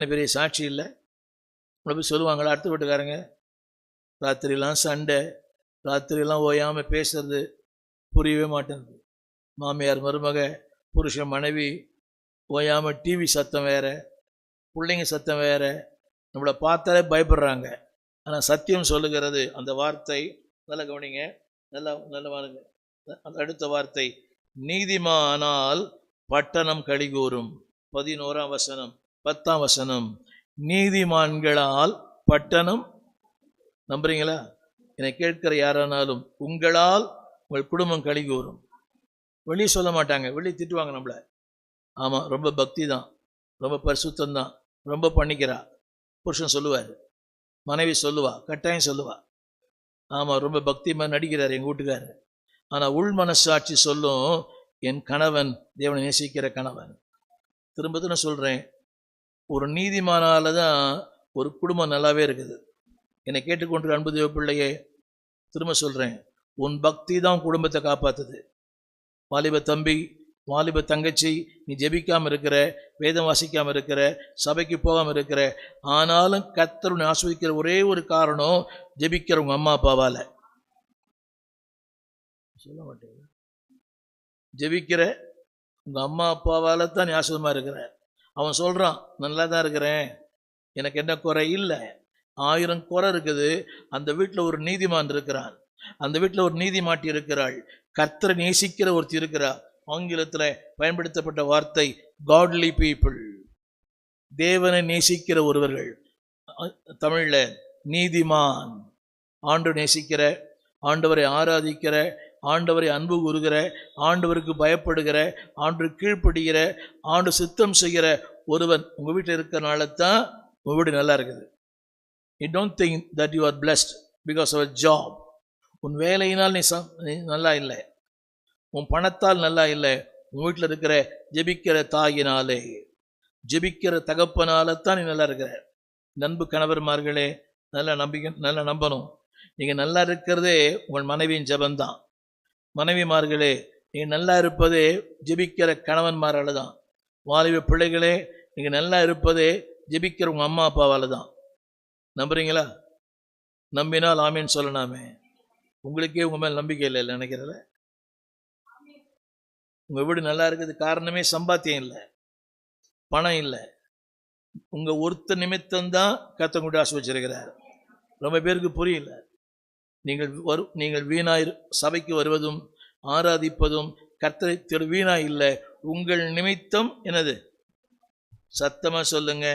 பெரிய சாட்சி இல்லை. உங்களை போய் சொல்லுவாங்களா அடுத்த வீட்டுக்காரங்க, ராத்திரிலாம் சண்டை, ராத்திரிலாம் ஓயாமல் பேசுறது புரியவே மாட்டேங்குது. மாமியார் மருமக, புருஷன் மனைவி, ஓயாமல் டிவி சத்தம் வேற, பிள்ளைங்க சத்தம் வேற, நம்மளை பார்த்தாலே பயப்படுறாங்க. ஆனால் சத்தியம் சொல்லுகிறது அந்த வார்த்தை, நல்ல கவனிங்க, நல்ல வாருங்க. அந்த அடுத்த வார்த்தை, நீதிமானால் பட்டணம் கழிகூறும். 11ஆம் வசனம், 10ஆம் வசனம், நீதிமான்களால் பட்டணம். நம்புறீங்களா? என்னை கேட்கிற யாரானாலும், உங்களால் உங்கள் குடும்பம் கழிகூறும். வெளியே சொல்ல மாட்டாங்க, வெளியே திட்டுவாங்க நம்மளை. ஆமாம், ரொம்ப பக்தி தான், ரொம்ப பரிசுத்தம் தான், ரொம்ப பண்ணிக்கிறா. புருஷன் சொல்லுவார், மனைவி சொல்லுவா, கட்டாயம் சொல்லுவா, ஆமாம் ரொம்ப பக்தி மாதிரி நடிக்கிறார் எங்கள் வீட்டுக்காரர். ஆனால் உள் மனசாட்சி சொல்லும், என் கணவன் தேவனை நேசிக்கிற கணவன். திரும்ப திரும்ப சொல்கிறேன், ஒரு நீதிமானால தான் ஒரு குடும்பம் நல்லாவே இருக்குது. என்னை கேட்டுக்கொண்டு அன்பு தேவ பிள்ளையே, திரும்ப சொல்கிறேன், உன் பக்தி தான் குடும்பத்தை காப்பாற்றுது. வாலிப தம்பி, வாலிப தங்கச்சி, நீ ஜெபிக்காமல் இருக்கிற, வேதம் வாசிக்காமல் இருக்கிற, சபைக்கு போகாமல் இருக்கிற, ஆனாலும் கர்த்தர் உன்னை ஆசீர்வதிக்கிற ஒரே ஒரு காரணம், ஜெபிக்கிற உங்கள் அம்மா அப்பாவால். சொல்ல மாட்டேங்க, ஜெபிக்கிற உங்கள் அம்மா அப்பாவால் தான் நீ ஆசீர்வாதமாக இருக்கிற. அவன் சொல்கிறான், நல்லா தான் இருக்கிறேன், எனக்கு என்ன குறை இல்லை. 1000 குறை இருக்குது. அந்த வீட்டில் ஒரு நீதிமான் இருக்கிறான், அந்த வீட்டில் ஒரு நீதிமாட்டி இருக்கிறாள், கர்த்தரை நேசிக்கிற ஒருத்தி இருக்கிறார். ஆங்கிலத்தில் பயன்படுத்தப்பட்ட வார்த்தை காட்லி பீப்புள், தேவனை நேசிக்கிற ஒருவர்கள். தமிழில் நீதிமான், ஆண்டவரை நேசிக்கிற, ஆண்டவரை ஆராதிக்கிற, ஆண்டவரை அன்பு கூறுகிற, ஆண்டவருக்கு பயப்படுகிற, ஆண்டவருக்கு கீழ்ப்படுகிற, ஆண்டு சித்தம் செய்கிற ஒருவன் உங்கள் வீட்டில் இருக்கிறனால தான் உங்கள் வீடு நல்லா இருக்குது. You don't think that you are blessed because of a job. உன் வேலையினால் நீ நல்லா இல்லை, உன் பணத்தால் நல்லா இல்லை, உன் வீட்டில் இருக்கிற ஜெபிக்கிற தாயினாலே, ஜெபிக்கிற தகப்பனால தான் நீ நல்லா இருக்கிற. நண்பு கணவர்மார்களே, நல்லா நம்பணும், நீங்கள் நல்லா இருக்கிறதே உங்கள் மனைவியின் ஜெபந்தான். மனைவிமார்களே, நீங்கள் நல்லா இருப்பதே ஜெபிக்கிற கணவன்மாரால் தான். வாலிப பிள்ளைகளே, நீங்கள் நல்லா இருப்பதே ஜெபிக்கிற உங்கள் அம்மா அப்பாவால் தான். நம்புறீங்களா? நம்பினால் ஆமீன் சொல்லலாமே. உங்களுக்கே உங்கள் மேல் நம்பிக்கை இல்லை நினைக்கிறத. உங்கள் வீடு நல்லா இருக்குது காரணமே சம்பாத்தியம் இல்லை, பணம் இல்லை, உங்கள் ஒருத்த நிமித்தம்தான் கர்த்தர் உங்களை ஆசீர்வதிச்சிருக்கிறார். ரொம்ப பேருக்கு புரியல. நீங்கள் வீணாய் சபைக்கு வருவதும் ஆராதிப்பதும் கர்த்தரை வீணாய் இல்லை, உங்கள் நிமித்தம் என்னது? சத்தமாக சொல்லுங்க,